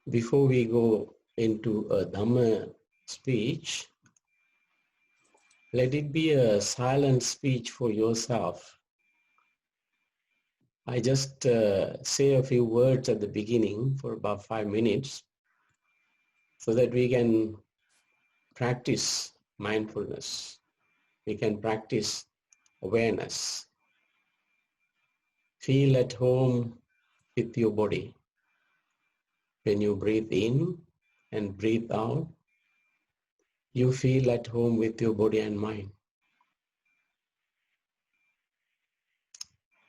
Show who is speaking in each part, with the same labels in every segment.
Speaker 1: Before we go into a Dhamma speech, let it be a silent speech for yourself. I just say a few words at the beginning for about 5 minutes so that we can practice mindfulness. We can practice awareness. Feel at home with your body. When you breathe in and breathe out, you feel at home with your body and mind.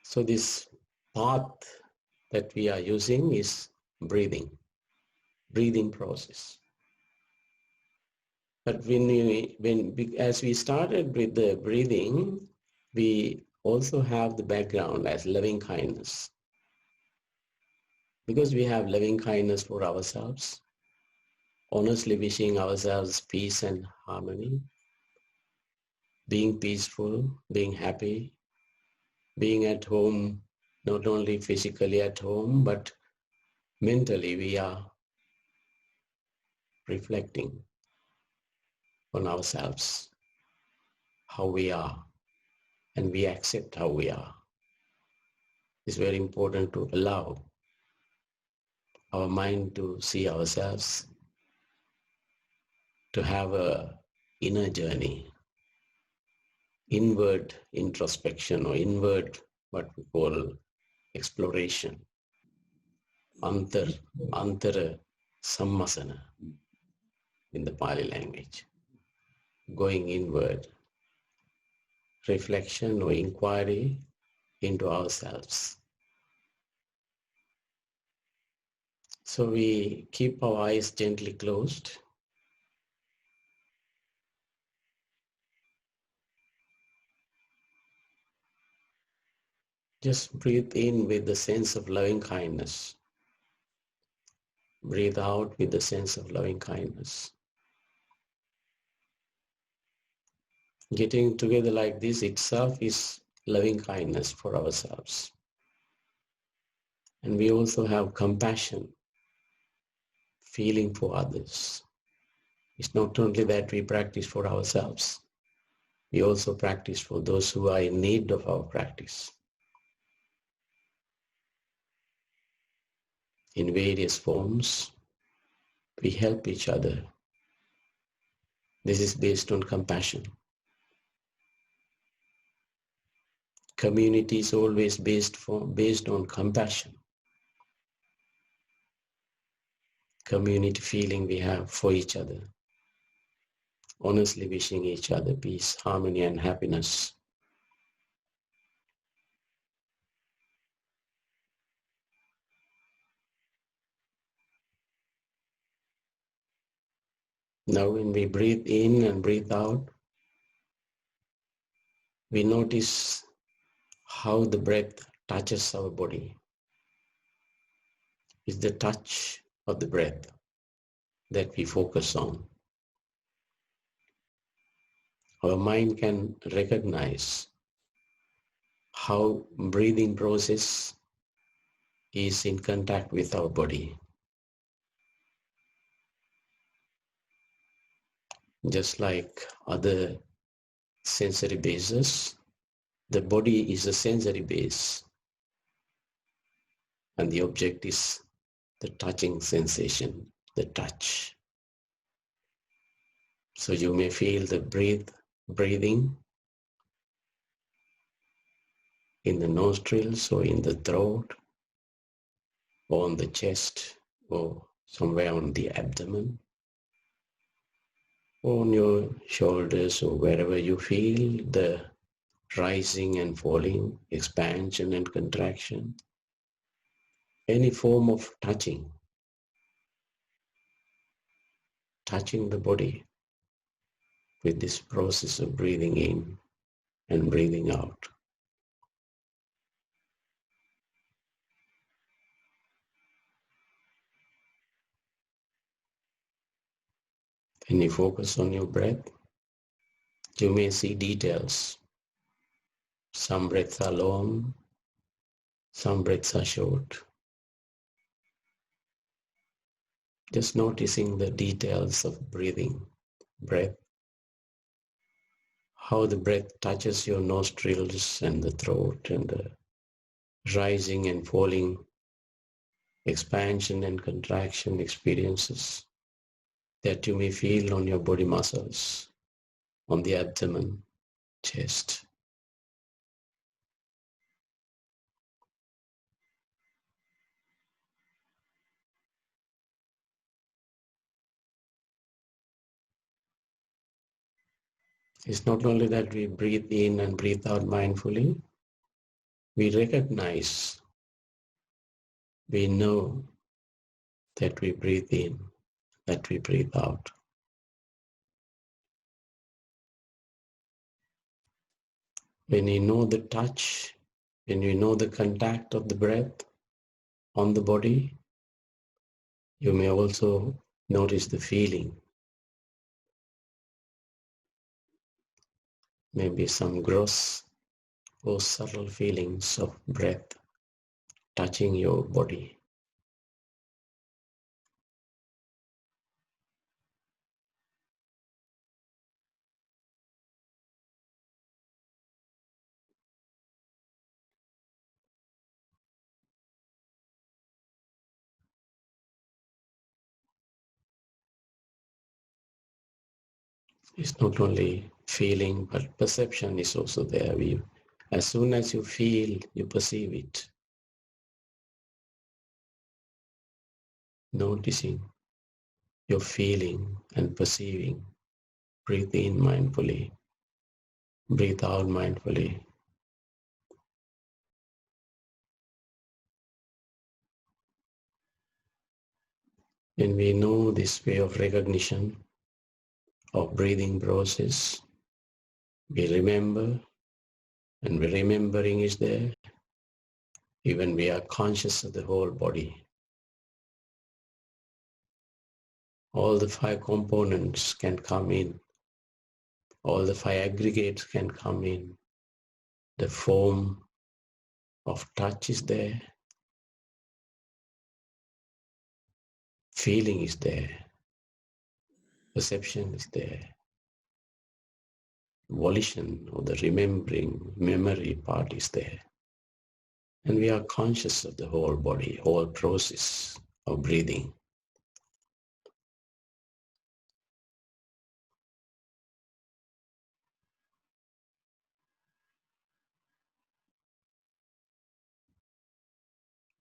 Speaker 1: So this path that we are using is breathing process. But as we started with the breathing, we also have the background as loving kindness. Because we have loving kindness for ourselves, honestly wishing ourselves peace and harmony, being peaceful, being happy, being at home, not only physically at home, but mentally we are reflecting on ourselves, how we are, and we accept how we are. It's very important to allow our mind to see ourselves, to have a inner journey, inward introspection or inward what we call exploration, antara sammasana in the Pali language, going inward, reflection or inquiry into ourselves. So we keep our eyes gently closed. Just breathe in with the sense of loving kindness. Breathe out with the sense of loving kindness. Getting together like this itself is loving kindness for ourselves. And we also have compassion, feeling for others. It's not only that we practice for ourselves, we also practice for those who are in need of our practice. In various forms, we help each other. This is based on compassion. Community is always based on compassion. Community feeling we have for each other. Honestly wishing each other peace, harmony, and happiness. Now when we breathe in and breathe out, we notice how the breath touches our body. It's the touch of the breath that we focus on. Our mind can recognize how breathing process is in contact with our body. Just like other sensory bases, the body is a sensory base, and the object is the touching sensation, the touch. So you may feel the breathing in the nostrils or in the throat or on the chest or somewhere on the abdomen or on your shoulders or wherever you feel the rising and falling, expansion and contraction. Any form of touching the body with this process of breathing in and breathing out. When you focus on your breath, you may see details. Some breaths are long, some breaths are short. Just noticing the details of breathing, breath, how the breath touches your nostrils and the throat and the rising and falling, expansion and contraction experiences that you may feel on your body muscles, on the abdomen, chest. It's not only that we breathe in and breathe out mindfully, we recognize, we know that we breathe in, that we breathe out. When you know the touch, when you know the contact of the breath on the body, you may also notice the feeling, maybe some gross or subtle feelings of breath touching your body. It's not only feeling, but perception is also there. As soon as you feel, you perceive it. Noticing your feeling and perceiving. Breathe in mindfully. Breathe out mindfully. When we know this way of recognition of breathing process, we remember, and remembering is there. Even we are conscious of the whole body. All the 5 components can come in. All the 5 aggregates can come in. The form of touch is there. Feeling is there. Perception is there. Volition or the remembering, memory part is there. And we are conscious of the whole body, whole process of breathing.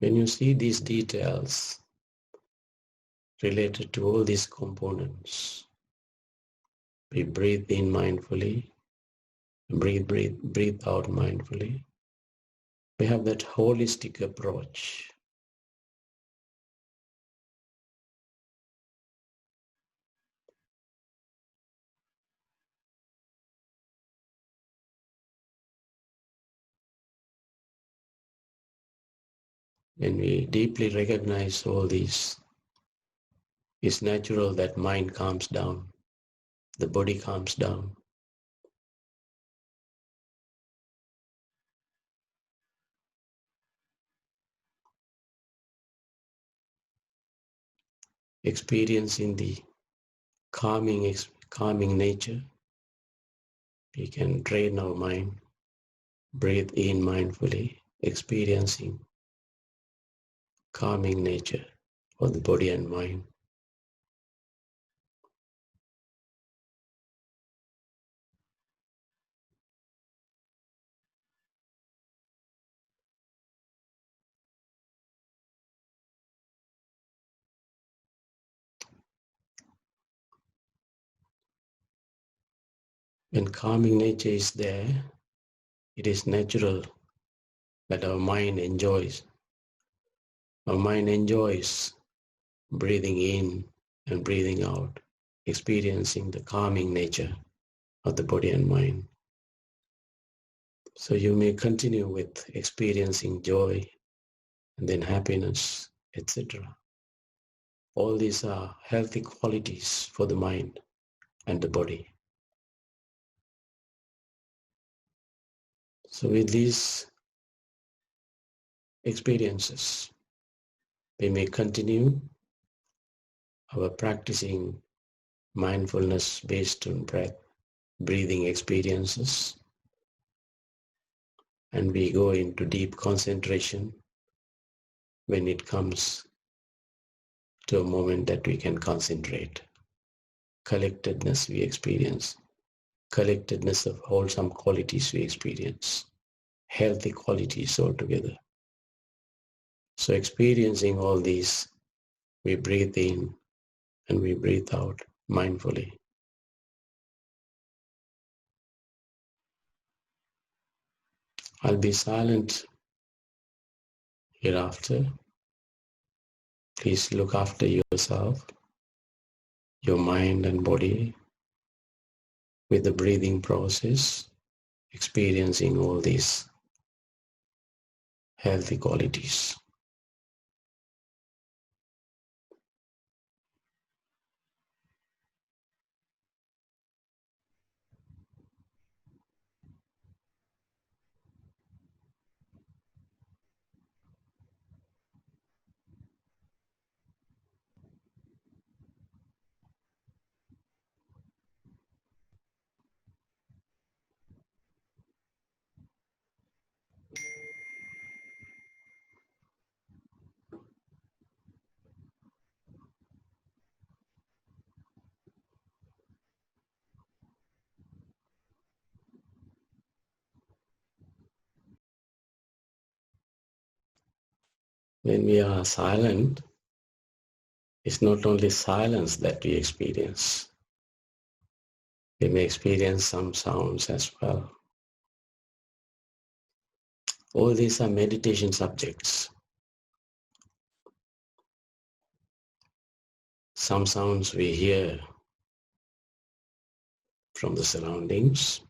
Speaker 1: When you see these details related to all these components, we breathe in mindfully, breathe out mindfully. We have that holistic approach. When we deeply recognize all these, it's natural that mind calms down, the body calms down. Experiencing the calming nature, we can train our mind, breathe in mindfully, experiencing calming nature of the body and mind. When calming nature is there, it is natural that our mind enjoys. Our mind enjoys breathing in and breathing out, experiencing the calming nature of the body and mind. So you may continue with experiencing joy and then happiness, etc. All these are healthy qualities for the mind and the body. So with these experiences, we may continue our practicing mindfulness based on breathing experiences, and we go into deep concentration when it comes to a moment that we can concentrate. Collectedness we experience, collectedness of wholesome qualities we experience, healthy qualities altogether. So experiencing all these, we breathe in and we breathe out mindfully. I'll be silent hereafter. Please look after yourself, your mind and body with the breathing process, experiencing all these healthy qualities. When we are silent, it's not only silence that we experience. We may experience some sounds as well. All these are meditation subjects. Some sounds we hear from the surroundings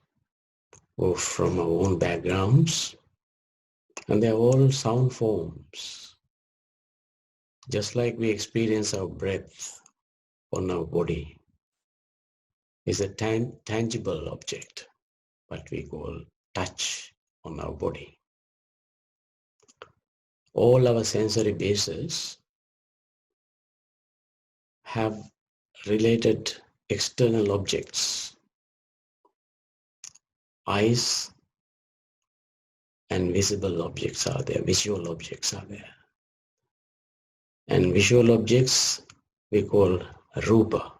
Speaker 1: or from our own backgrounds, and they're all sound forms. Just like we experience our breath on our body is a tangible object, what we call touch on our body. All our sensory bases have related external objects. Eyes and visible objects are there, visual objects are there. And visual objects we call rupa.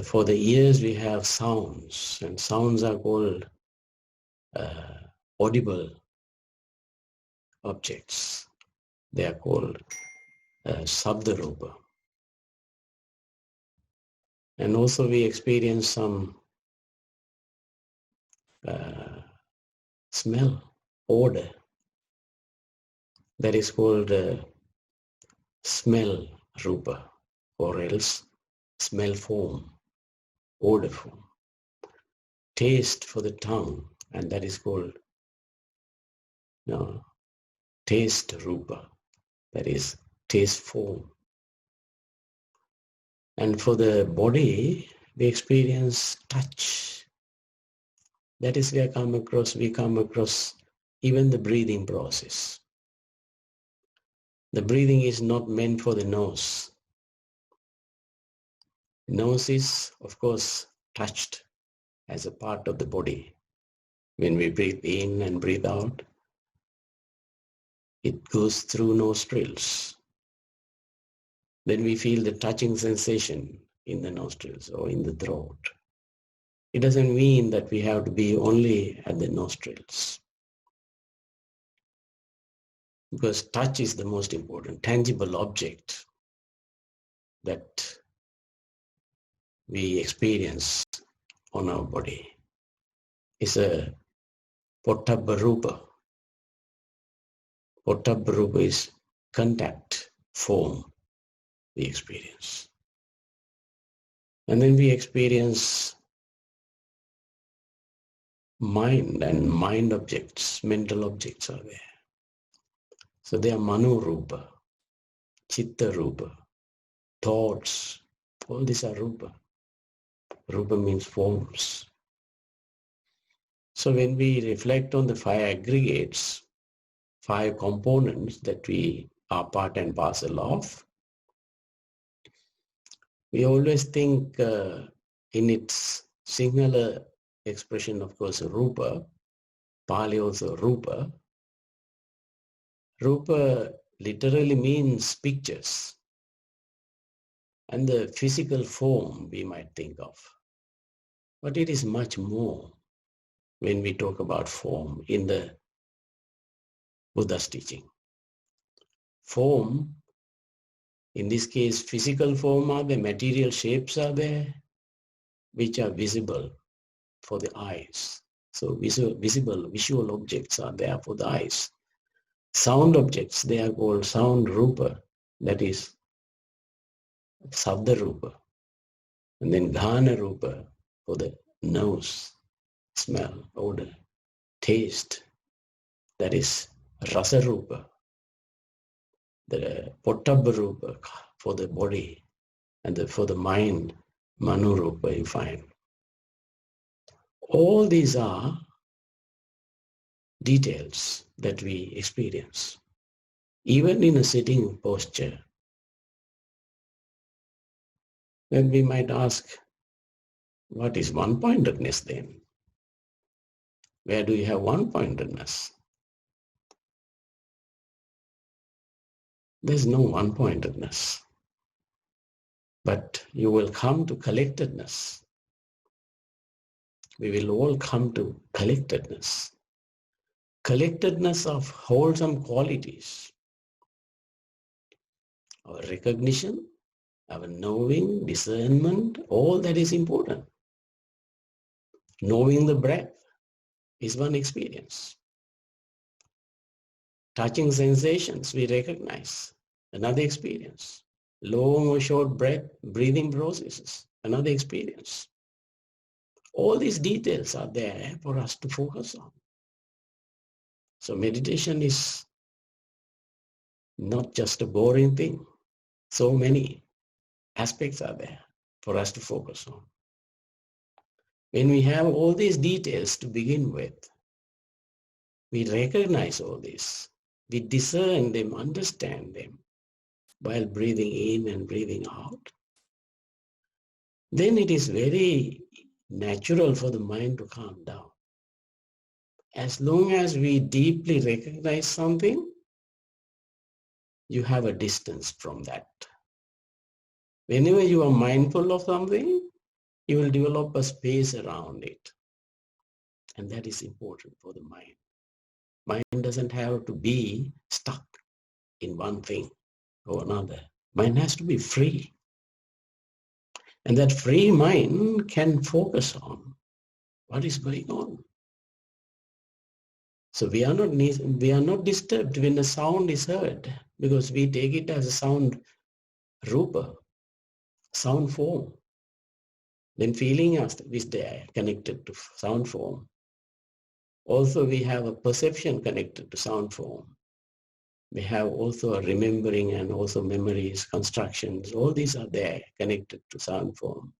Speaker 1: For the ears we have sounds, and sounds are called audible objects. They are called sabda rupa. And also we experience some smell, odor. That is called smell rupa, or else smell form, odor form. Taste for the tongue, and that is called taste rupa, that is taste form. And for the body, we experience touch. That is we come across even the breathing process. The breathing is not meant for the nose. Nose is, of course, touched as a part of the body. When we breathe in and breathe out, it goes through nostrils. Then we feel the touching sensation in the nostrils or in the throat. It doesn't mean that we have to be only at the nostrils, because touch is the most important, tangible object that we experience on our body. It's a pottabha rupa. Pottabha rupa is contact form we experience. And then we experience mind, and mind objects, mental objects are there. So they are mano rupa, chitta rupa, thoughts, all these are rupa. Rupa means forms. So when we reflect on the five aggregates, five components that we are part and parcel of, We always think in its singular expression, of course, rupa, Pali also rupa. Rupa literally means pictures and the physical form we might think of. But it is much more when we talk about form in the Buddha's teaching. Form, in this case, physical form are there, material shapes are there, which are visible for the eyes. So visual objects are there for the eyes. Sound objects, they are called sound rupa, that is sabda rupa. And then ghana rupa for the nose, smell, odor. Taste, that is rasa rupa. The pottabha rupa for the body, and for the mind, mano rupa you find. All these are details that we experience. Even in a sitting posture, then we might ask, what is one-pointedness then? Where do you have one-pointedness? There's no one-pointedness. But you will come to collectedness. We will all come to collectedness. Collectedness of wholesome qualities. Our recognition, our knowing, discernment, all that is important. Knowing the breath is one experience. Touching sensations we recognize, another experience. Long or short breath, breathing processes, another experience. All these details are there for us to focus on. So meditation is not just a boring thing. So many aspects are there for us to focus on. When we have all these details to begin with, we recognize all this. We discern them, understand them while breathing in and breathing out. Then it is very natural for the mind to calm down. As long as we deeply recognize something, you have a distance from that. Whenever you are mindful of something, you will develop a space around it. And that is important for the mind. Mind doesn't have to be stuck in one thing or another. Mind has to be free. And that free mind can focus on what is going on. So we are not disturbed when a sound is heard, because we take it as a sound rupa, sound form. Then feeling is there connected to sound form. Also we have a perception connected to sound form. We have also a remembering and also memories, constructions, all these are there connected to sound form.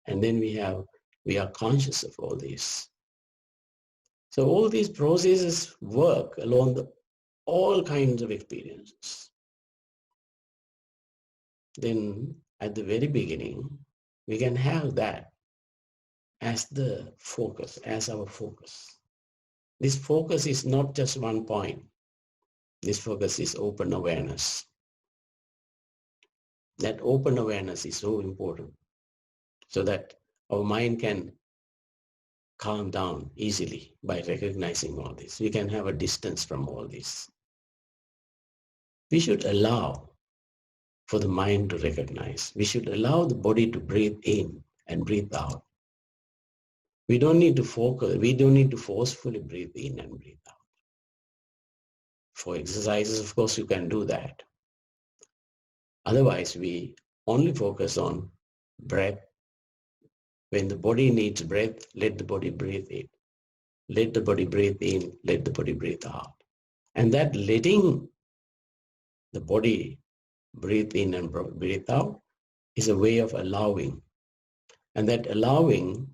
Speaker 1: And then we are conscious of all these. So all these processes work along all kinds of experiences. Then at the very beginning, we can have that as the focus, as our focus. This focus is not just one point. This focus is open awareness. That open awareness is so important so that our mind can calm down easily by recognizing all this. We can have a distance from all this. We should allow for the mind to recognize. We should allow the body to breathe in and breathe out. We don't need to focus. We don't need to forcefully breathe in and breathe out. For exercises, of course, you can do that. Otherwise, we only focus on breath. When the body needs breath, let the body breathe in. Let the body breathe in, let the body breathe out. And that letting the body breathe in and breathe out is a way of allowing. And that allowing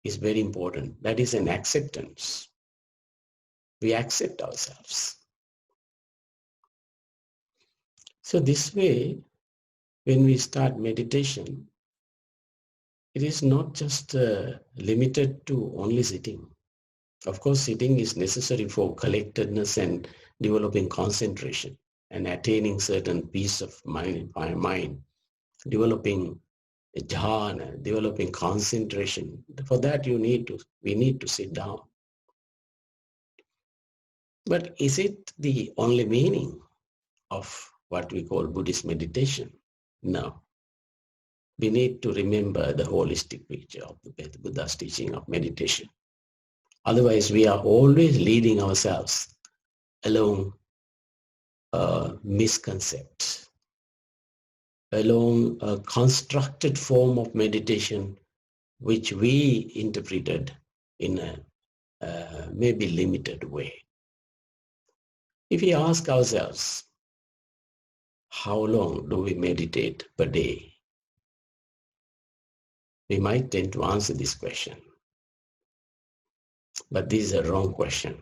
Speaker 1: is very important. That is an acceptance. We accept ourselves. So this way, when we start meditation, it is not just limited to only sitting. Of course, sitting is necessary for collectedness and developing concentration and attaining certain peace of mind, developing jhana, developing concentration. For that, we need to sit down. But is it the only meaning of what we call Buddhist meditation? No. We need to remember the holistic picture of the Buddha's teaching of meditation. Otherwise, we are always leading ourselves along misconcepts, along a constructed form of meditation which we interpreted in a maybe limited way. If we ask ourselves, how long do we meditate per day? We might tend to answer this question. But this is a wrong question.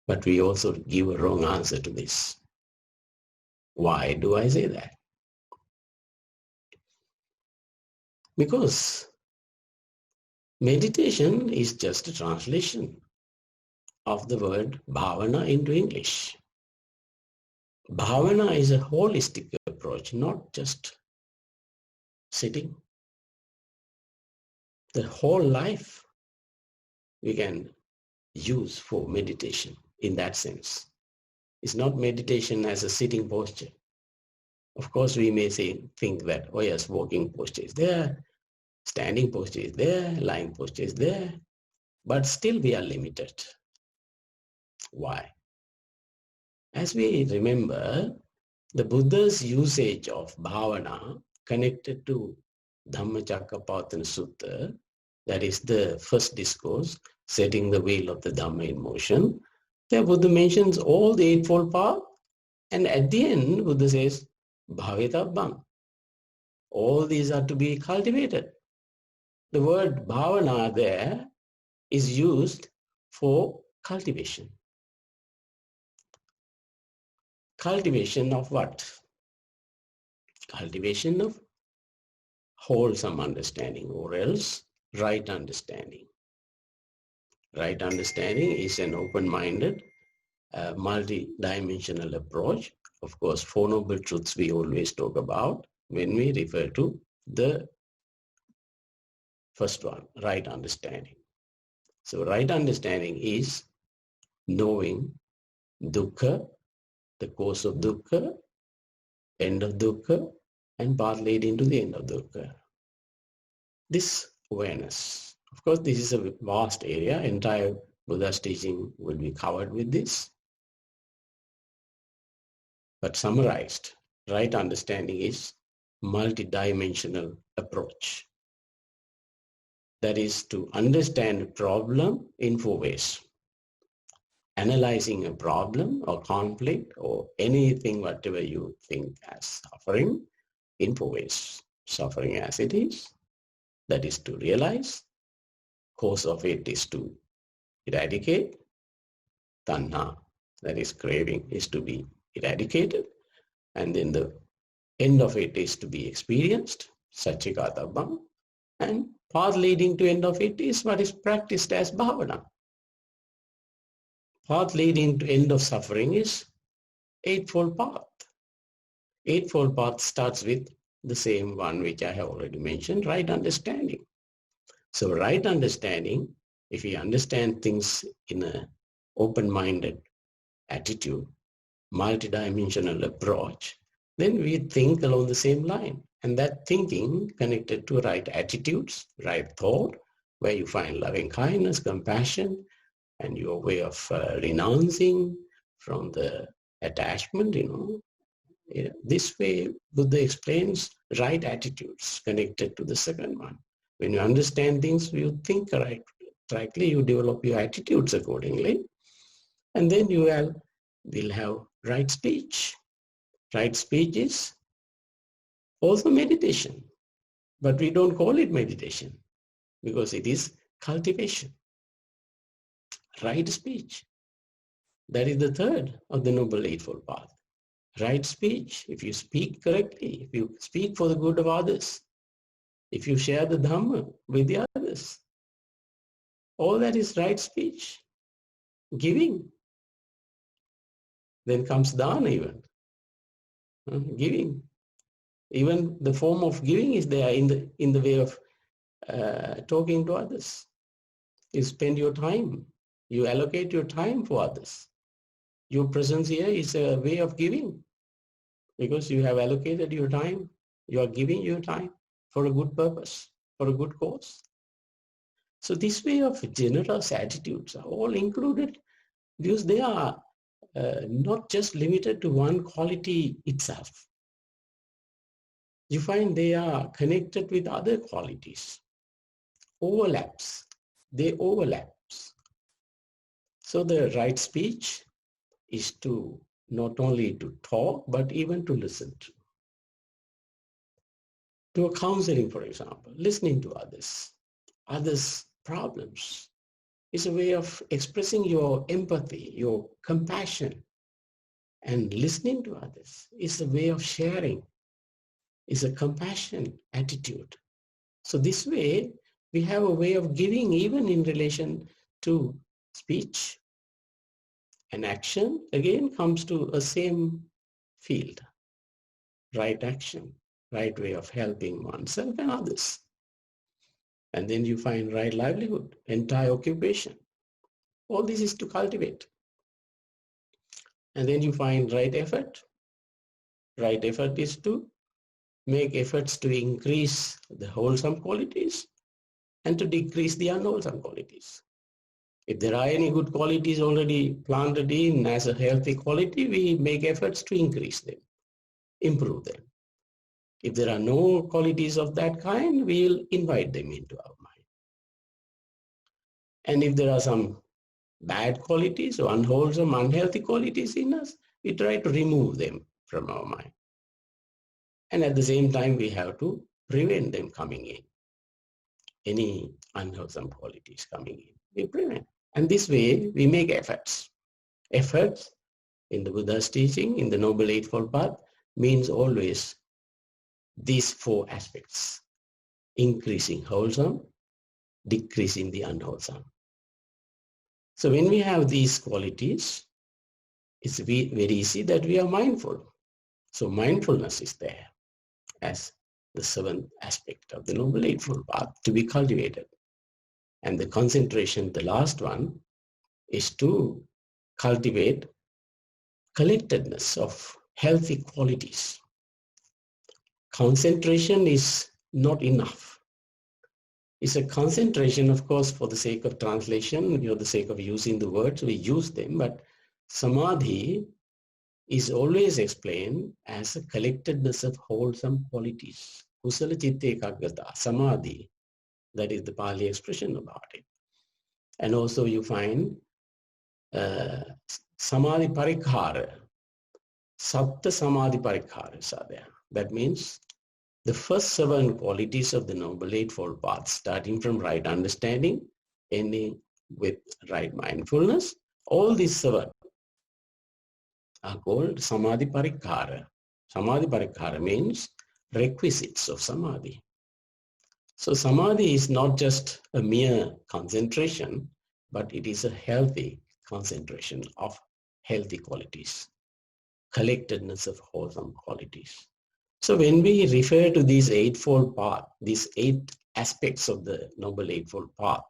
Speaker 1: But we also give a wrong answer to this. Why do I say that? Because meditation is just a translation of the word bhavana into English. Bhavana is a holistic approach, not just sitting. The whole life we can use for meditation in that sense. It's not meditation as a sitting posture. Of course, we may think that, oh yes, walking posture is there, standing posture is there, lying posture is there, but still we are limited. Why? As we remember, the Buddha's usage of bhavana connected to Dhammacakkappavattana Sutta, that is the first discourse, setting the wheel of the Dhamma in motion. There Buddha mentions all the Eightfold Path, and at the end Buddha says, bhavitabbam. All these are to be cultivated. The word bhavana there is used for cultivation. Cultivation of what? Cultivation of wholesome understanding, or else right understanding. Right understanding is an open-minded, multi-dimensional approach. Of course, Four Noble Truths we always talk about when we refer to the first one, right understanding. So right understanding is knowing dukkha, the cause of dukkha, end of dukkha, and path leading to the end of dukkha. This awareness. Of course, this is a vast area. Entire Buddha's teaching will be covered with this. But summarized, right understanding is multidimensional approach. That is to understand a problem in four ways. Analyzing a problem or conflict or anything, whatever you think as suffering, in four ways. Suffering as it is, that is to realize. Cause of it is to eradicate. Tanha, that is craving, is to be eradicated. And then the end of it is to be experienced, Satchikātabham. And path leading to end of it is what is practiced as bhavana. Path leading to end of suffering is Eightfold Path. Eightfold Path starts with the same one which I have already mentioned, right understanding. So right understanding, if we understand things in an open-minded attitude, multidimensional approach, then we think along the same line. And that thinking connected to right attitudes, right thought, where you find loving kindness, compassion, and your way of renouncing from the attachment, This way, Buddha explains right attitudes connected to the second one. When you understand things, you think rightly, you develop your attitudes accordingly, and then you will have right speech. Right speech is also meditation, but we don't call it meditation because it is cultivation. Right speech. That is the third of the Noble Eightfold Path. right speech, if you speak correctly, if you speak for the good of others, if you share the Dhamma with the others, all that is right speech. Giving. Then comes dana even. Giving. Even the form of giving is there in the way of talking to others. You spend your time. You allocate your time for others. Your presence here is a way of giving because you have allocated your time. You are giving your time for a good purpose, for a good cause. So this way of generous attitudes are all included because they are not just limited to one quality itself. You find they are connected with other qualities. Overlaps. They overlaps. So the right speech is to not only to talk, but even to listen to. To a counseling, for example, listening to others' problems is a way of expressing your empathy, your compassion. And listening to others is a way of sharing, is a compassion attitude. So this way, we have a way of giving even in relation to speech. And action, again, comes to a same field. Right action, right way of helping oneself and others. And then you find right livelihood, entire occupation. All this is to cultivate. And then you find right effort. Right effort is to make efforts to increase the wholesome qualities and to decrease the unwholesome qualities. If there are any good qualities already planted in as a healthy quality, we make efforts to increase them, improve them. If there are no qualities of that kind, we'll invite them into our mind. And if there are some bad qualities or unwholesome, unhealthy qualities in us, we try to remove them from our mind. And at the same time, we have to prevent them coming in. Any unwholesome qualities coming in, we prevent. And this way, we make efforts. Efforts in the Buddha's teaching, in the Noble Eightfold Path, means always these four aspects: increasing wholesome, decreasing the unwholesome. So when we have these qualities, it's very easy that we are mindful. So mindfulness is there as the seventh aspect of the Noble Eightfold Path to be cultivated. And the concentration, the last one, is to cultivate collectedness of healthy qualities. Concentration is not enough. It's a concentration, of course, for the sake of translation, the sake of using the words, we use them, but samadhi is always explained as a collectedness of wholesome qualities. Kusala chitta ekaggata, samadhi, that is the Pali expression about it. And also you find samadhi parikhara, satta samadhi parikharas are there. That means the first seven qualities of the Noble Eightfold Path, starting from right understanding, ending with right mindfulness, all these seven are called samadhi parikhara. Samadhi parikhara means requisites of samadhi. So samadhi is not just a mere concentration, but it is a healthy concentration of healthy qualities, collectedness of wholesome qualities. So when we refer to these eightfold path, these 8 aspects of the Noble Eightfold Path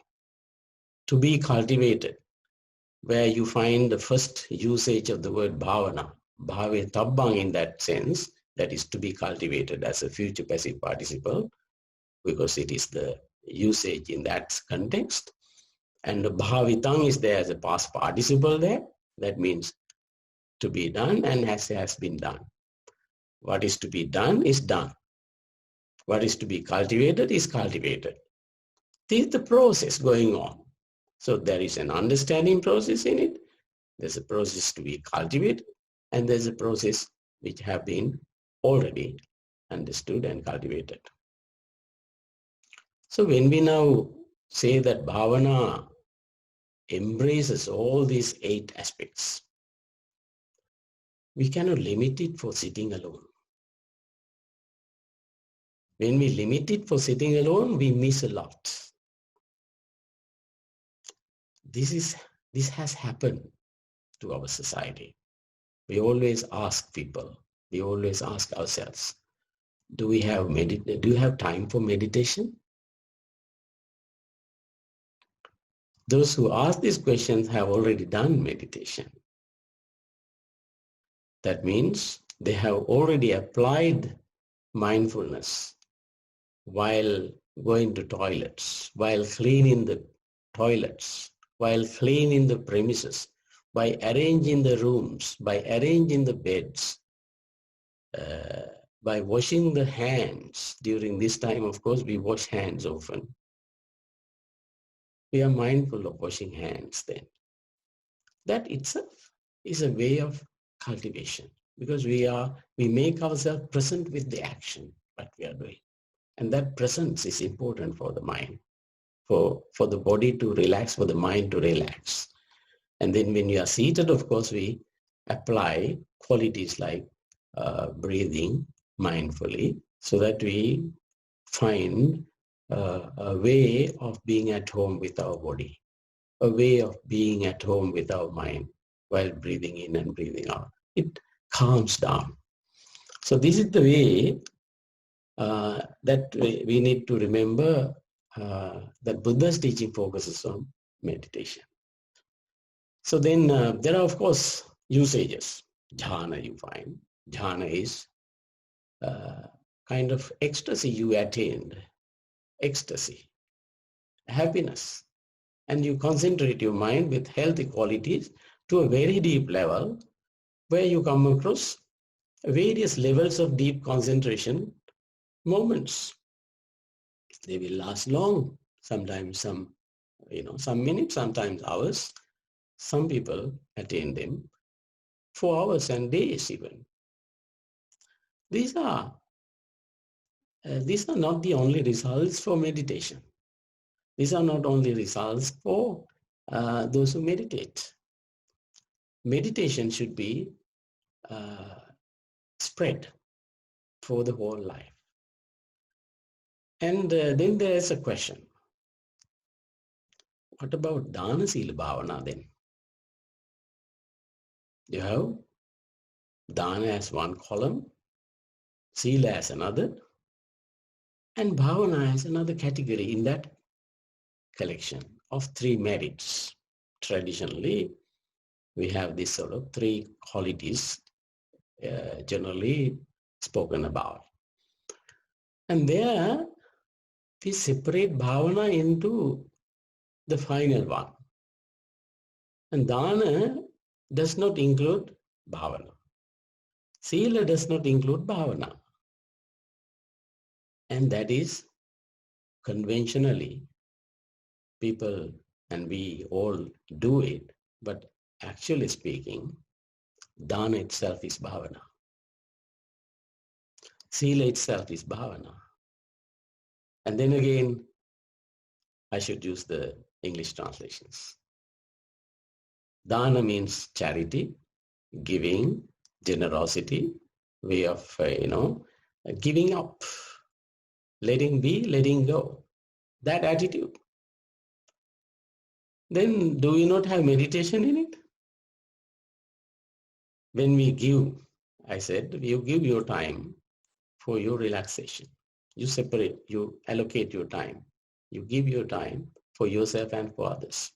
Speaker 1: to be cultivated, where you find the first usage of the word bhavana, bhave tabbang in that sense, that is to be cultivated as a future passive participle, because it is the usage in that context. And the bhavitang is there as a past participle there. That means to be done and has been done. What is to be done is done. What is to be cultivated is cultivated. This is the process going on. So there is an understanding process in it. There's a process to be cultivated, and there's a process which have been already understood and cultivated. So when we now say that bhavana embraces all these 8 aspects, we cannot limit it for sitting alone. When we limit it for sitting alone, we miss a lot. This has happened to our society. We always ask people, we always ask ourselves, do you have time for meditation? Those who ask these questions have already done meditation. That means they have already applied mindfulness while going to toilets, while cleaning the toilets, while cleaning the premises, by arranging the rooms, by arranging the beds, by washing the hands. During this time, of course, we wash hands often. We are mindful of washing hands then. That itself is a way of cultivation, because we make ourselves present with the action, what we are doing. And that presence is important for the mind, for the body to relax, for the mind to relax. And then when we are seated, of course, we apply qualities like breathing mindfully, so that we find a way of being at home with our body, a way of being at home with our mind while breathing in and breathing out. It calms down. So this is the way that we need to remember that Buddha's teaching focuses on meditation. So then there are, of course, usages. Jhana, you find. Jhana is kind of ecstasy you attained, ecstasy, happiness. And you concentrate your mind with healthy qualities to a very deep level, where you come across various levels of deep concentration moments. They will last long, sometimes some minutes, sometimes hours. Some people attain them for hours and days even. These are not the only results for meditation. These are not only results for those who meditate. Meditation should be spread for the whole life. And then there is a question. What about Dana Sila Bhavana then? You have Dana as one column, Sila as another, and Bhavana as another category in that collection of three merits. Traditionally, we have these sort of three qualities generally spoken about. And there we separate Bhavana into the final one. And Dana does not include Bhavana. Sila does not include Bhavana. And that is conventionally, people and we all do it, but actually speaking, Dana itself is Bhavana. Sila itself is Bhavana. And then again, I should use the English translations. Dana means charity, giving, generosity, way of, giving up, letting be, letting go, that attitude. Then do we not have meditation in it? When we give, I said, you give your time for your relaxation. You separate, you allocate your time. You give your time for yourself and for others.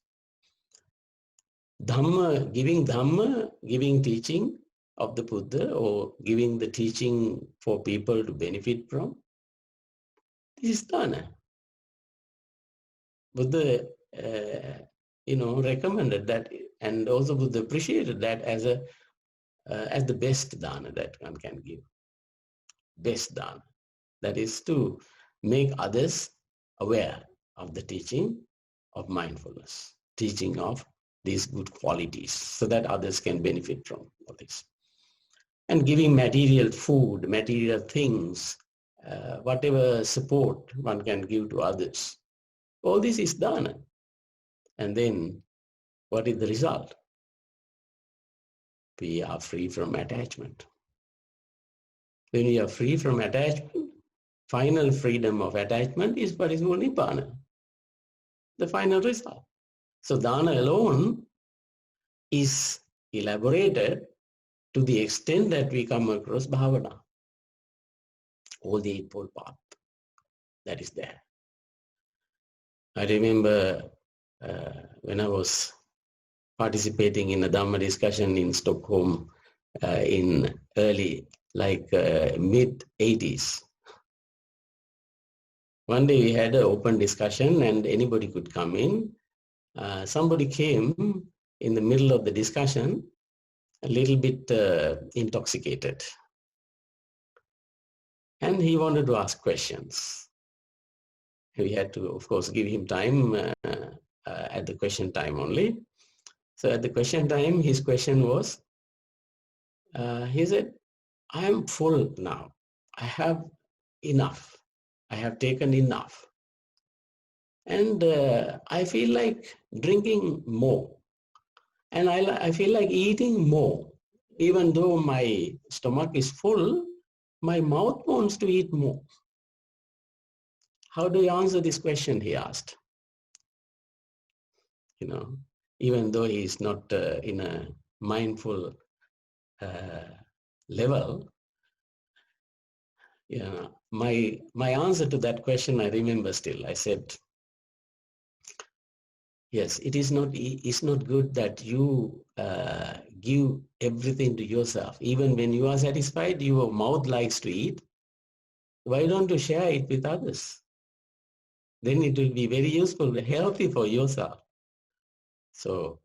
Speaker 1: Dhamma, giving teaching of the Buddha, or giving the teaching for people to benefit from, this is dana. Buddha, recommended that, and also Buddha appreciated that as the best dana that one can give. Best dana. That is to make others aware of the teaching of mindfulness, teaching of these good qualities, so that others can benefit from all this. And giving material food, material things, whatever support one can give to others. All this is dana. And then what is the result? we are free from attachment. When we are free from attachment, final freedom of attachment is Parismul Nibbana, the final result. So dana alone is elaborated to the extent that we come across bhavana, all the Eightfold Path that is there. I remember when I was participating in a Dhamma discussion in Stockholm in early, mid-80s. One day we had an open discussion and anybody could come in. Somebody came in the middle of the discussion, a little bit intoxicated. And he wanted to ask questions. We had to, of course, give him time at the question time only. So at the question time, his question was, he said, I am full now. I have enough. I have taken enough. And I feel like drinking more. And I feel like eating more. Even though my stomach is full, my mouth wants to eat more. How do you answer this question, he asked. You know, even though he is not in a mindful level, you know, my answer to that question I remember still. I said, yes, it's not good that you give everything to yourself. Even when you are satisfied, your mouth likes to eat. Why don't you share it with others? Then it will be very useful, healthy for yourself. So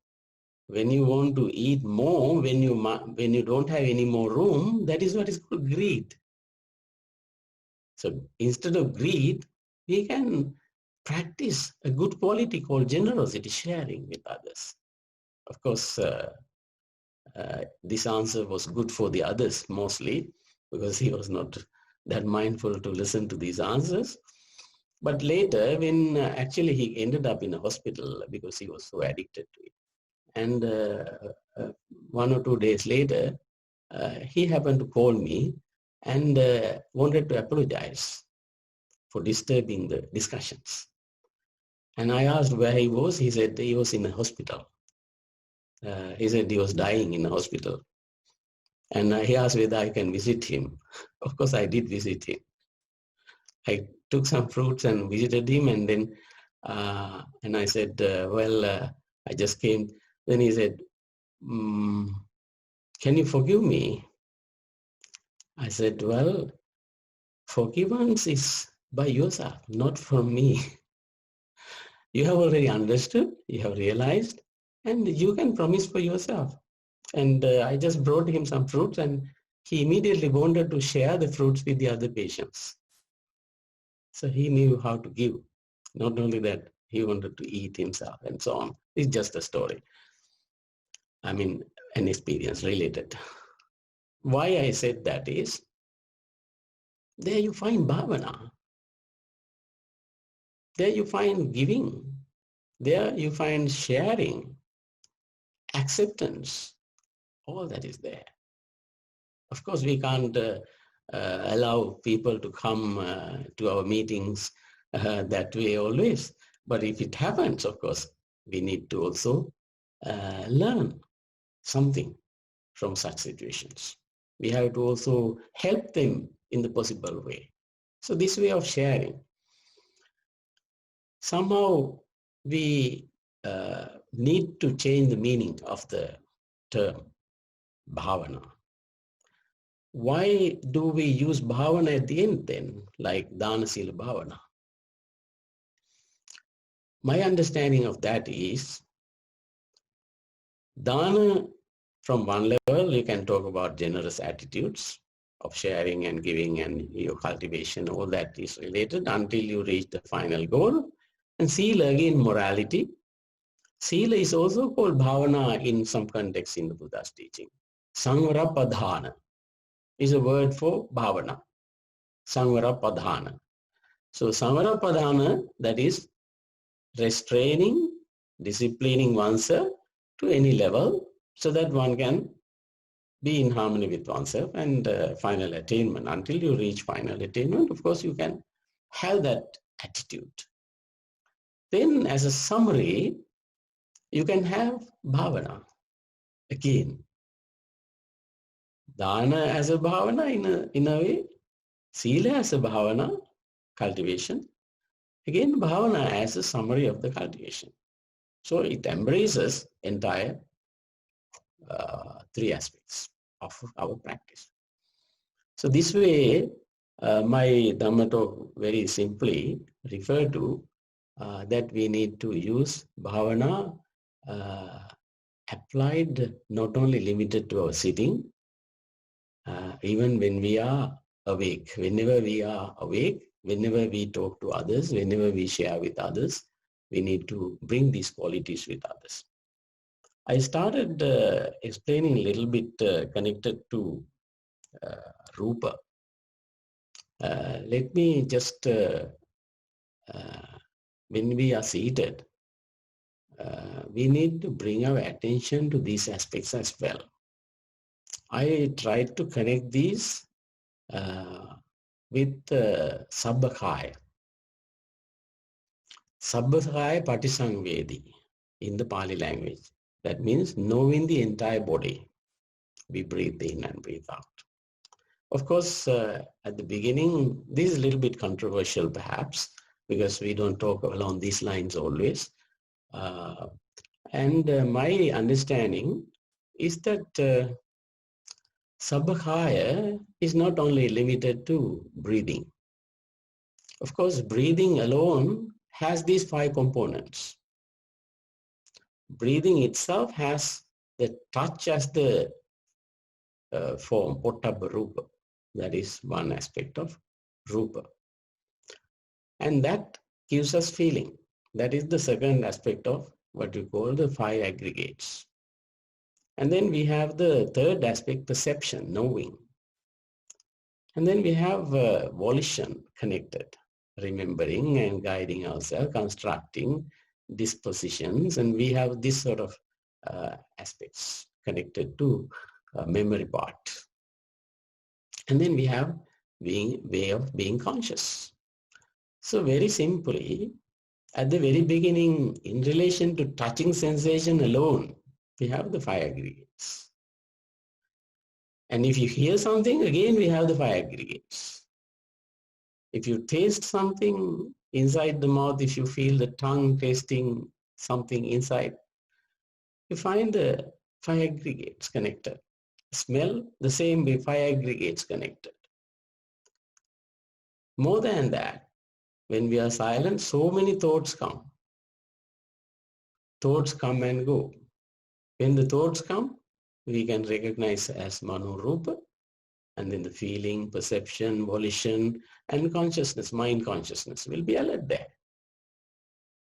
Speaker 1: when you want to eat more, when you don't have any more room, that is what is called greed. So instead of greed, we can practice a good quality called generosity, sharing with others. Of course, this answer was good for the others mostly, because he was not that mindful to listen to these answers. But later, when actually he ended up in a hospital because he was so addicted to it. And 1 or 2 days later, he happened to call me and wanted to apologize for disturbing the discussions. And I asked where he was. He said he was in a hospital. He said he was dying in a hospital. And he asked whether I can visit him. Of course, I did visit him. I took some fruits and visited him, and then and I said, I just came. Then he said, can you forgive me? I said, well, forgiveness is by yourself, not from me. You have already understood, you have realized, and you can promise for yourself. And I just brought him some fruits, and he immediately wanted to share the fruits with the other patients. So he knew how to give. Not only that, he wanted to eat himself and so on. It's just a story. I mean, an experience related. Why I said that is, there you find bhavana. There you find giving. There you find sharing, acceptance. All that is there. Of course, we can't allow people to come to our meetings that way always. But if it happens, of course, we need to also learn something from such situations. We have to also help them in the possible way. So this way of sharing, somehow we need to change the meaning of the term bhavana. Why do we use bhavana at the end then, like dana sila bhavana? My understanding of that is, dana, from one level, you can talk about generous attitudes of sharing and giving and your cultivation, all that is related until you reach the final goal. And sila, again, morality. Sila is also called bhavana in some context in the Buddha's teaching. Samvara padhana is a word for bhavana. Samvara padhana. So samvara padhana, that is restraining, disciplining oneself to any level so that one can be in harmony with oneself, and final attainment. Until you reach final attainment, of course, you can have that attitude. Then as a summary, you can have bhavana. Again, dana as a bhavana in a way, sila as a bhavana, cultivation. Again, bhavana as a summary of the cultivation. So it embraces entire three aspects of our practice. So this way, my Dhamma talk very simply refer to that we need to use bhavana applied, not only limited to our sitting, even when we are awake. Whenever we are awake, whenever we talk to others, whenever we share with others, we need to bring these qualities with others. I started explaining a little bit connected to Rupa. Let me just, when we are seated, we need to bring our attention to these aspects as well. I tried to connect these with Sabbakaya. Sabbakaya Patisangvedi in the Pali language. That means knowing the entire body. We breathe in and breathe out. Of course, at the beginning, this is a little bit controversial perhaps, because we don't talk along these lines always. My understanding is that Sabbakaya is not only limited to breathing. Of course, breathing alone has these 5 components. Breathing itself has the touch as the form, Pottabha Rupa. That is one aspect of Rupa. And that gives us feeling. That is the second aspect of what we call the 5 aggregates. And then we have the third aspect, perception, knowing. And then we have volition, connected, remembering and guiding ourselves, constructing dispositions, and we have this sort of aspects connected to memory part. And then we have way of being conscious. So very simply, at the very beginning, in relation to touching sensation alone, we have the 5 aggregates. And if you hear something, again we have the 5 aggregates. If you taste something inside the mouth, if you feel the tongue tasting something inside, you find the 5 aggregates connected. Smell, the same way, 5 aggregates connected. More than that, when we are silent, so many thoughts come. Thoughts come and go. When the thoughts come, we can recognize as Mano Rupa, and then the feeling, perception, volition, and consciousness, mind consciousness will be alert there.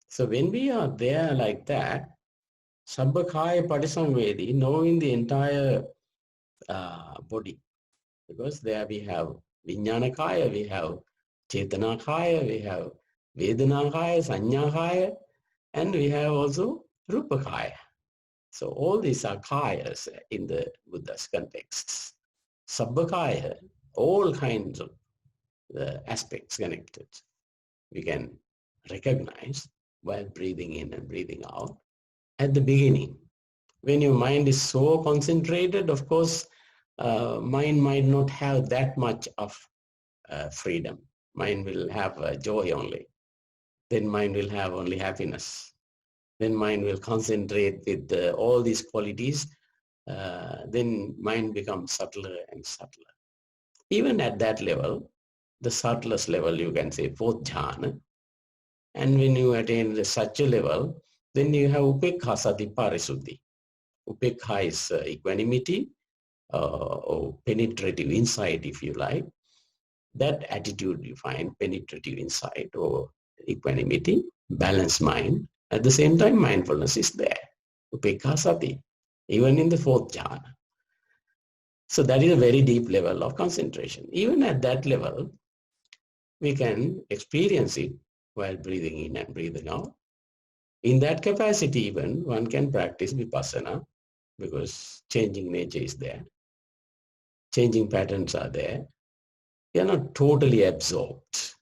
Speaker 1: So when we are there like that, Sabbakaya Patisangvedi, knowing the entire body, because there we have Vijnanakaya, we have Chetanakaya, we have Vedanakaya, Sanyakaya, and we have also Rupakaya. So all these are kayas in the Buddha's contexts. Sabbakaya, all kinds of aspects connected, we can recognize while breathing in and breathing out. At the beginning, when your mind is so concentrated, of course, mind might not have that much of freedom. Mind will have joy only. Then mind will have only happiness. Then mind will concentrate with all these qualities. Then mind becomes subtler and subtler. Even at that level, the subtlest level, you can say 4th jhana. And when you attain such a level, then you have upekha sati parisuddhi. Upekha is equanimity, or penetrative insight, if you like. That attitude you find, penetrative insight or equanimity, balanced mind. At the same time, mindfulness is there. Upekha sati, even in the 4th jhana. So that is a very deep level of concentration. Even at that level, we can experience it while breathing in and breathing out. In that capacity even, one can practice vipassana, because changing nature is there. changing patterns are there, we are not totally absorbed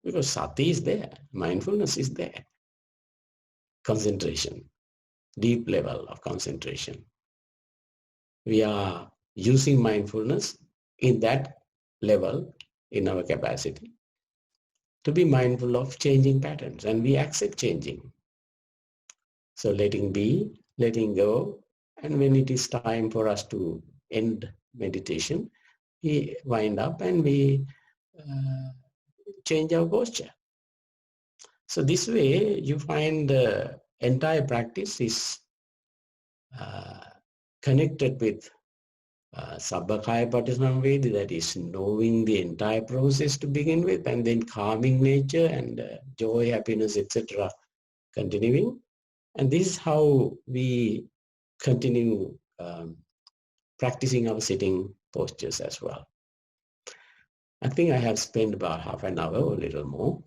Speaker 1: because sati is there, mindfulness is there, concentration, deep level of concentration. We are using mindfulness in that level in our capacity to be mindful of changing patterns, and we accept changing. So letting be, letting go, and when it is time for us to end meditation, we wind up and we change our posture. So this way you find the entire practice is connected with Sabbakaya Patisambhedi, that is knowing the entire process to begin with, and then calming nature and joy, happiness, etc. continuing. And this is how we continue practicing our sitting postures as well. I think I have spent about half an hour or a little more.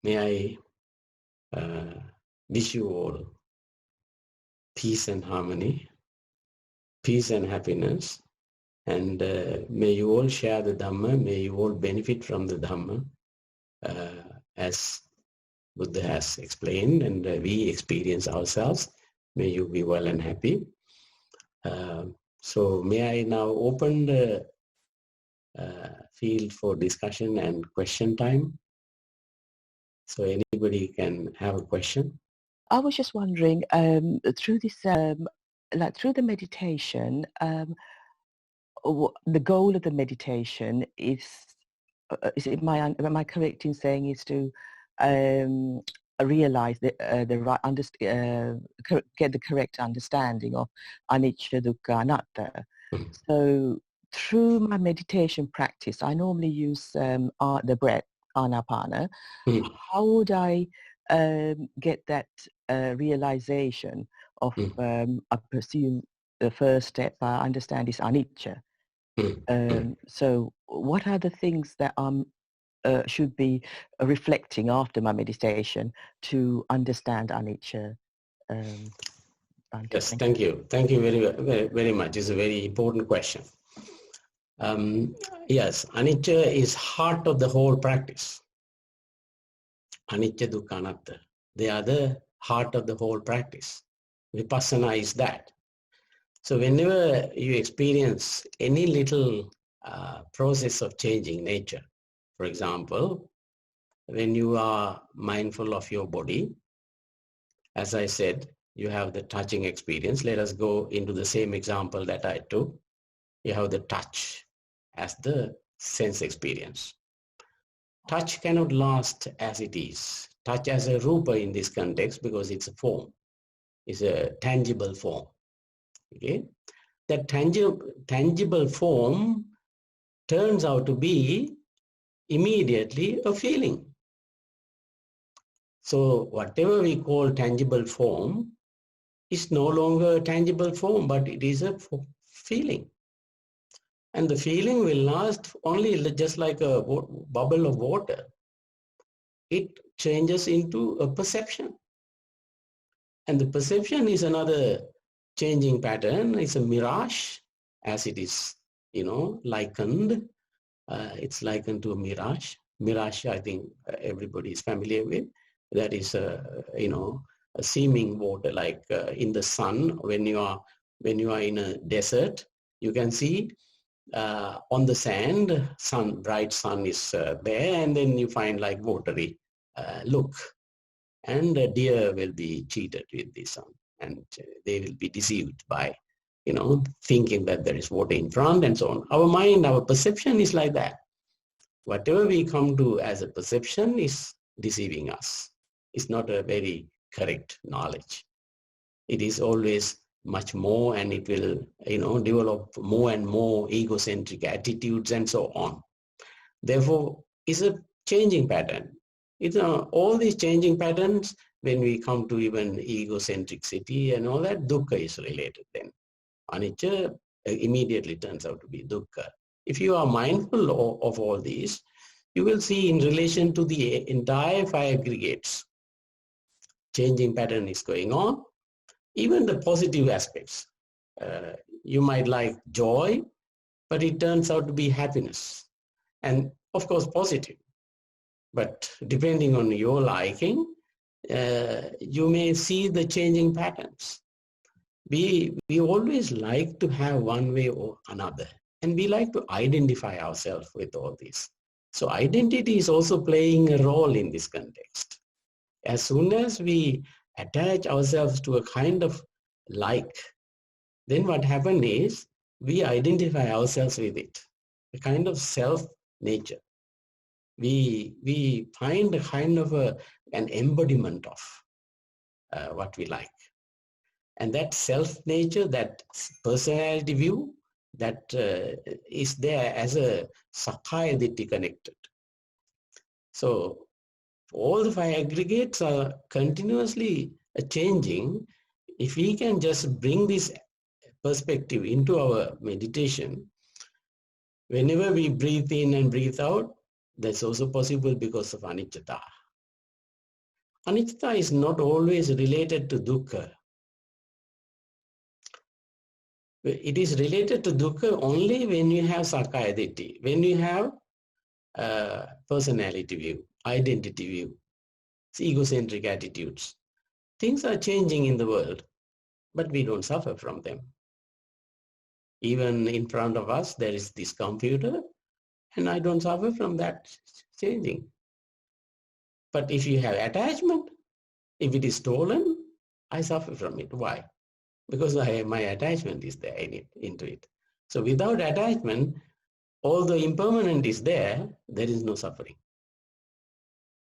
Speaker 1: May I wish you all peace and harmony, peace and happiness, and may you all share the Dhamma, may you all benefit from the Dhamma as Buddha has explained, and we experience ourselves. May you be well and happy. So may I now open the field for discussion and question time. So anybody can have a question.
Speaker 2: I was just wondering, through this, through the meditation, the goal of the meditation am I correct in saying is to realize the right get the correct understanding of anicca, dukkha, anatta. So through my meditation practice, I normally use the breath, anapana. How would I get that realization of, I presume the first step I understand is anicca. So what are the things that should be reflecting after my meditation to understand anicca?
Speaker 1: Yes, thank you. Thank you very, very much. It's a very important question. Yes, anicca is heart of the whole practice. Anicca, dukkha, anatta. They are the heart of the whole practice. Vipassana is that. So whenever you experience any little process of changing nature, for example, when you are mindful of your body, as I said, you have the touching experience. Let us go into the same example that I took. You have the touch as the sense experience. Touch cannot last as it is. Touch as a rupa in this context because it's a form. It's a tangible form. Okay? That tangible form turns out to be immediately a feeling. So whatever we call tangible form is no longer a tangible form, but it is a feeling. And the feeling will last only just like a bubble of water. It changes into a perception. And the perception is another changing pattern. It's a mirage, as it is, likened. It's likened to a mirage. Mirage, I think everybody is familiar with. That is, a seeming water, like in the sun. When you are in a desert, you can see on the sand, bright sun is there, and then you find like watery look. And a deer will be cheated with the sun, and they will be deceived by, thinking that there is water in front and so on. Our mind, our perception is like that. Whatever we come to as a perception is deceiving us. It's not a very correct knowledge. It is always much more, and it will, develop more and more egocentric attitudes and so on. Therefore, it's a changing pattern. It's all these changing patterns, when we come to even egocentricity and all that, dukkha is related then. Anicca immediately turns out to be dukkha. If you are mindful of all these, you will see in relation to the entire five aggregates, changing pattern is going on. Even the positive aspects, You might like joy, but it turns out to be happiness. And of course, positive. But depending on your liking, you may see the changing patterns. We always like to have one way or another, and we like to identify ourselves with all this. So identity is also playing a role in this context. As soon as we attach ourselves to a kind of like, then what happens is we identify ourselves with it, a kind of self nature. We find a kind of an embodiment of what we like. And that self nature, that personality view, that is there as a Sakayaditi connected. So all the five aggregates are continuously changing. If we can just bring this perspective into our meditation, whenever we breathe in and breathe out, that's also possible because of anicca. Anicca is not always related to dukkha. It is related to dukkha only when you have Sakayaditi, when you have personality view, identity view, egocentric attitudes. Things are changing in the world, but we don't suffer from them. Even in front of us, there is this computer, and I don't suffer from that changing. But if you have attachment, if it is stolen, I suffer from it. Why? Because my attachment is there into it. So without attachment, although impermanent is there, there is no suffering.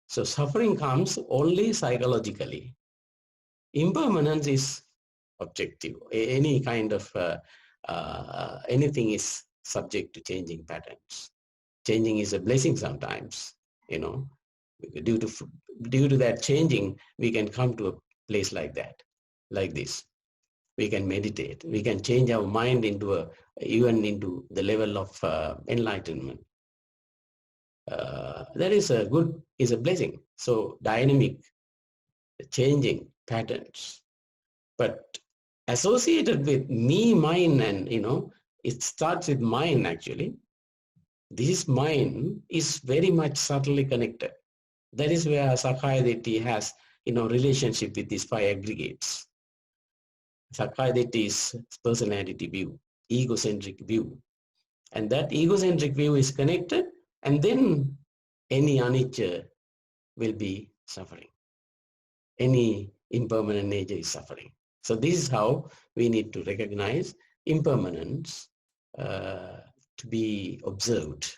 Speaker 1: So suffering comes only psychologically. Impermanence is objective. Any kind of anything is subject to changing patterns. Changing is a blessing sometimes, you know. Due to that changing, we can come to a place like that, like this. We can meditate. We can change our mind even into the level of enlightenment. That is a blessing. So dynamic, changing patterns, but associated with me, mine, and it starts with mine actually. This mine is very much subtly connected. That is where Sakayaditi has relationship with these five aggregates. Sakayaditi is personality view, egocentric view, and that egocentric view is connected, and then any anicca will be suffering. Any impermanent nature is suffering. So this is how we need to recognize impermanence to be observed.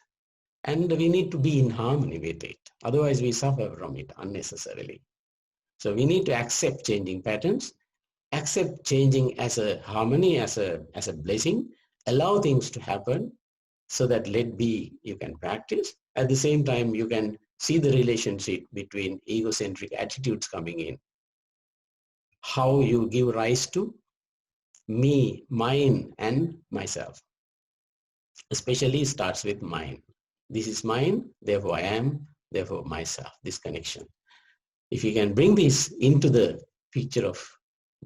Speaker 1: And we need to be in harmony with it. Otherwise, we suffer from it unnecessarily. So we need to accept changing patterns, accept changing as a harmony, as a blessing, allow things to happen so that let be you can practice. At the same time, you can see the relationship between egocentric attitudes coming in. How you give rise to me, mine, and myself. Especially starts with mine. This is mine, therefore I am, therefore myself, this connection. If you can bring this into the picture of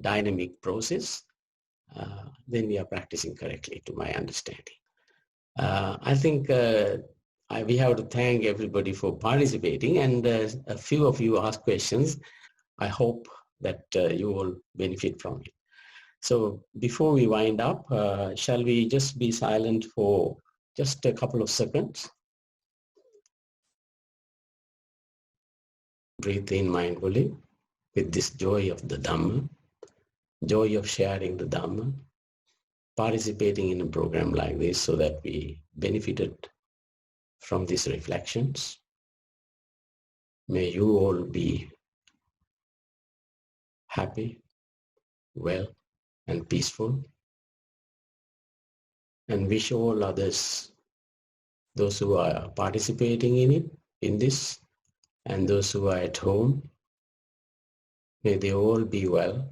Speaker 1: dynamic process, then we are practicing correctly to my understanding. I think we have to thank everybody for participating, and a few of you asked questions. I hope that you will benefit from it. So before we wind up, shall we just be silent for just a couple of seconds? Breathe in mindfully with this joy of the Dhamma, joy of sharing the Dhamma, participating in a program like this so that we benefited from these reflections. May you all be happy, well, and peaceful, and wish all others, those who are participating in this, and those who are at home, may they all be well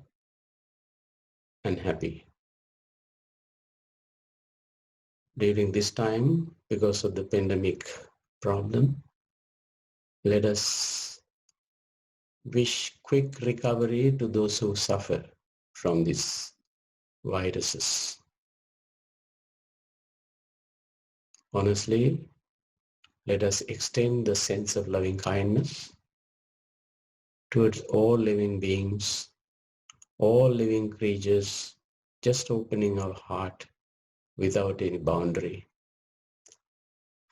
Speaker 1: and happy. During this time, because of the pandemic problem, let us wish quick recovery to those who suffer from this viruses. Honestly, let us extend the sense of loving kindness towards all living beings, all living creatures, just opening our heart without any boundary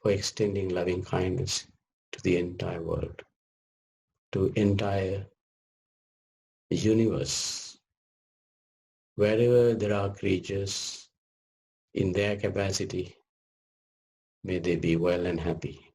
Speaker 1: for extending loving kindness to the entire world, to entire universe. Wherever there are creatures in their capacity, may they be well and happy.